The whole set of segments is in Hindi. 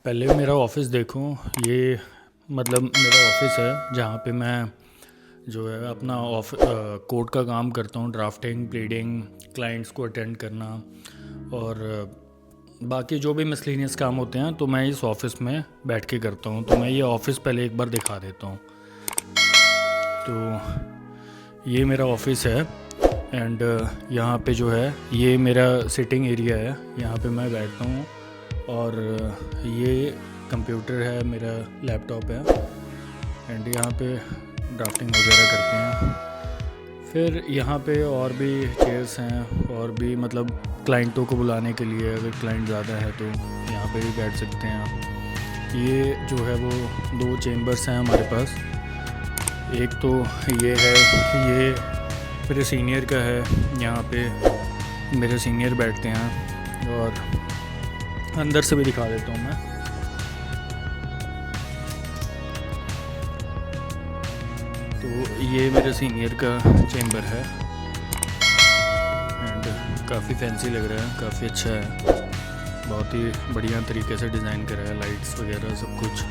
पहले मेरा ऑफिस देखो। ये मतलब मेरा ऑफिस है जहाँ पे मैं जो है अपना कोड का काम करता हूँ। ड्राफ्टिंग, प्लीडिंग, क्लाइंट्स को अटेंड करना और बाकी जो भी मिसलिनियस काम होते हैं तो मैं इस ऑफिस में बैठ के करता हूँ। तो मैं ये ऑफिस पहले एक बार दिखा देता हूँ। तो ये मेरा ऑफिस है एंड यहाँ पे जो है ये मेरा सिटिंग एरिया है। यहाँ पे मैं बैठता हूँ और ये कंप्यूटर है, मेरा लैपटॉप है एंड यहाँ पे ड्राफ्टिंग वगैरह करते हैं। फिर यहाँ पे और भी चेयर्स हैं और भी मतलब क्लाइंटों को बुलाने के लिए, अगर क्लाइंट ज़्यादा है तो यहाँ पे भी बैठ सकते हैं आप। ये जो है वो दो चेम्बर्स हैं हमारे पास। एक तो ये है, ये मेरे सीनियर का है। यहाँ पे मेरे सीनियर बैठते हैं और अंदर से भी दिखा देता हूँ मैं। तो ये मेरे सीनियर का चेम्बर है एंड काफ़ी फैंसी लग रहा है, काफ़ी अच्छा है, बहुत ही बढ़िया तरीके से डिज़ाइन करा है, लाइट्स वगैरह सब कुछ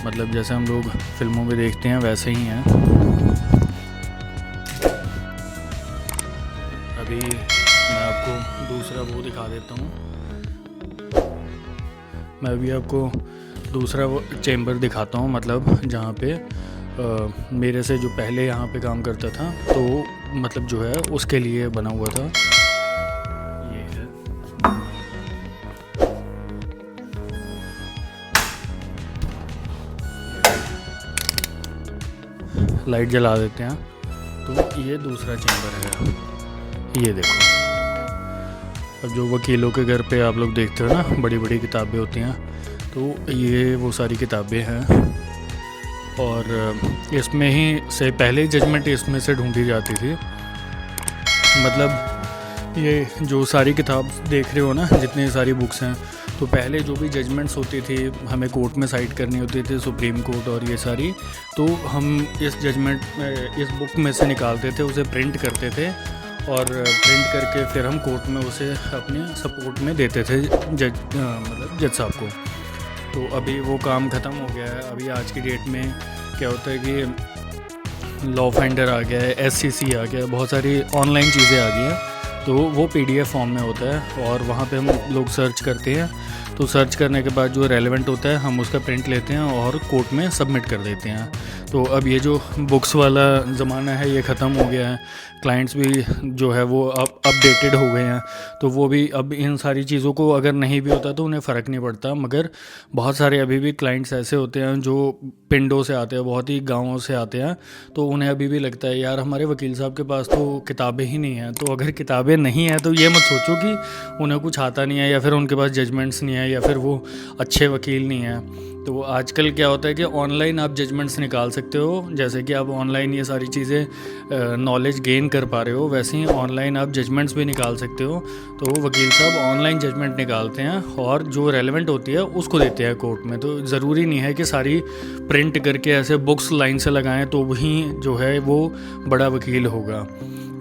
मतलब जैसे हम लोग फिल्मों में देखते हैं वैसे ही हैं। अभी मैं आपको दूसरा वो दिखा देता हूँ। मैं अभी आपको दूसरा वो चेम्बर दिखाता हूँ, मतलब जहाँ पे मेरे से जो पहले यहाँ पे काम करता था तो मतलब जो है उसके लिए बना हुआ था। ये है। लाइट जला देते हैं। तो ये दूसरा चेम्बर है, ये देखो। अब जो वकीलों के घर पे आप लोग देखते हो ना, बड़ी बड़ी किताबें होती हैं, तो ये वो सारी किताबें हैं और इसमें ही से पहले जजमेंट इसमें से ढूंढी जाती थी। मतलब ये जो सारी किताब देख रहे हो ना, जितनी सारी बुक्स हैं, तो पहले जो भी जजमेंट्स होती थी हमें कोर्ट में साइट करनी होती थी, सुप्रीम कोर्ट और ये सारी, तो हम इस जजमेंट इस बुक में से निकालते थे, उसे प्रिंट करते थे और प्रिंट करके फिर हम कोर्ट में उसे अपने सपोर्ट में देते थे मतलब जज साहब को। तो अभी वो काम ख़त्म हो गया है। अभी आज की डेट में क्या होता है कि लॉ फाइंडर आ गया है, SCC आ गया है, बहुत सारी ऑनलाइन चीज़ें आ गई हैं। तो वो PDF फॉर्म में होता है और वहाँ पे हम लोग सर्च करते हैं। तो सर्च करने के बाद जो रेलेवेंट होता है हम उसका प्रिंट लेते हैं और कोर्ट में सबमिट कर देते हैं। तो अब ये जो बुक्स वाला ज़माना है ये ख़त्म हो गया है। क्लाइंट्स भी जो है वो अब अपडेटेड हो गए हैं, तो वो भी अब इन सारी चीज़ों को अगर नहीं भी होता तो उन्हें फ़र्क नहीं पड़ता। मगर बहुत सारे अभी भी क्लाइंट्स ऐसे होते हैं जो पिंडों से आते हैं, बहुत ही गाँवों से आते हैं, तो उन्हें अभी भी लगता है यार हमारे वकील साहब के पास तो किताबें ही नहीं हैं। तो अगर किताबें नहीं हैं तो ये मत सोचो कि उन्हें कुछ आता नहीं है या फिर उनके पास जजमेंट्स नहीं है या फिर वो अच्छे वकील नहीं हैं। तो आजकल क्या होता है कि ऑनलाइन आप जजमेंट्स निकाल सकते हो। जैसे कि आप ऑनलाइन ये सारी चीज़ें नॉलेज गेन कर पा रहे हो, वैसे ही ऑनलाइन आप जजमेंट्स भी निकाल सकते हो। तो वकील साहब ऑनलाइन जजमेंट निकालते हैं और जो रेलेवेंट होती है उसको देते हैं कोर्ट में। तो ज़रूरी नहीं है कि सारी प्रिंट करके ऐसे बुक्स लाइन से लगाएं तो वही जो है वो बड़ा वकील होगा।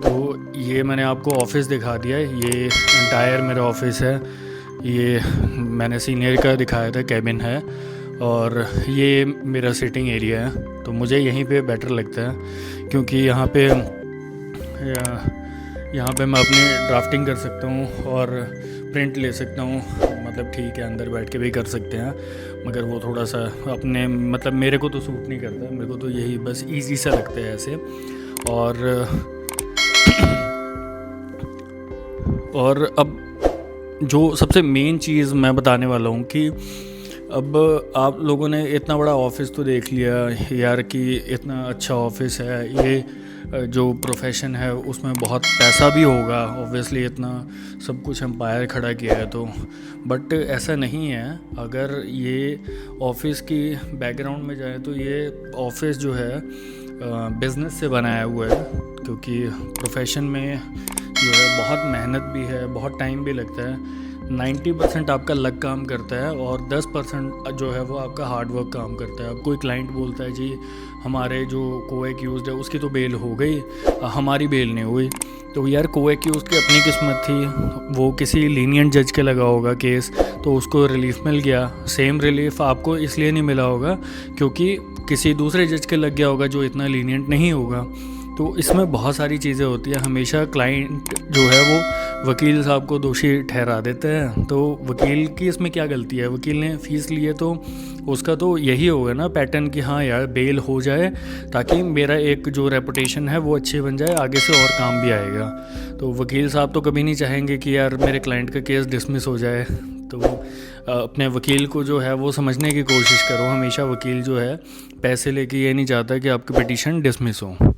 तो ये मैंने आपको ऑफिस दिखा दिया है, ये एंटायर मेरा ऑफिस है। ये मैंने सीनियर का दिखाया था, कैबिन है, और ये मेरा सिटिंग एरिया है। तो मुझे यहीं पे बेटर लगता है क्योंकि यहाँ पे मैं अपनी ड्राफ्टिंग कर सकता हूँ और प्रिंट ले सकता हूँ। मतलब ठीक है, अंदर बैठ के भी कर सकते हैं, मगर वो थोड़ा सा अपने मतलब मेरे को तो सूट नहीं करता। मेरे को तो यही बस इजी सा लगता है ऐसे। और अब जो सबसे मेन चीज़ मैं बताने वाला हूँ कि अब आप लोगों ने इतना बड़ा ऑफिस तो देख लिया यार कि इतना अच्छा ऑफिस है, ये जो प्रोफेशन है उसमें बहुत पैसा भी होगा ऑब्वियसली, इतना सब कुछ एम्पायर खड़ा किया है तो। बट ऐसा नहीं है। अगर ये ऑफिस की बैकग्राउंड में जाए तो ये ऑफिस जो है बिज़नेस से बनाया हुआ है, क्योंकि प्रोफेशन में जो है बहुत मेहनत भी है, बहुत टाइम भी लगता है। 90% आपका लक काम करता है और 10% जो है वो आपका हार्ड वर्क काम करता है। अब कोई क्लाइंट बोलता है जी हमारे जो को एक्यूज़ड है उसकी तो बेल हो गई, हमारी बेल नहीं हुई, तो यार को एक्यूज़ड की अपनी किस्मत थी, वो किसी लीनियंट जज के लगा होगा केस तो उसको रिलीफ मिल गया। सेम रिलीफ आपको इसलिए नहीं मिला होगा क्योंकि किसी दूसरे जज के लग गया होगा जो इतना लीनियंट नहीं होगा। तो इसमें बहुत सारी चीज़ें होती हैं। हमेशा क्लाइंट जो है वो वकील साहब को दोषी ठहरा देते हैं, तो वकील की इसमें क्या गलती है? वकील ने फ़ीस ली है तो उसका तो यही होगा ना पैटर्न कि हाँ यार बेल हो जाए ताकि मेरा एक जो रेपुटेशन है वो अच्छी बन जाए, आगे से और काम भी आएगा। तो वकील साहब तो कभी नहीं चाहेंगे कि यार मेरे क्लाइंट का केस डिसमिस हो जाए। तो अपने वकील को जो है वो समझने की कोशिश करो। हमेशा वकील जो है पैसे लेके ये नहीं चाहता कि आपकी पिटीशन डिसमिस हो।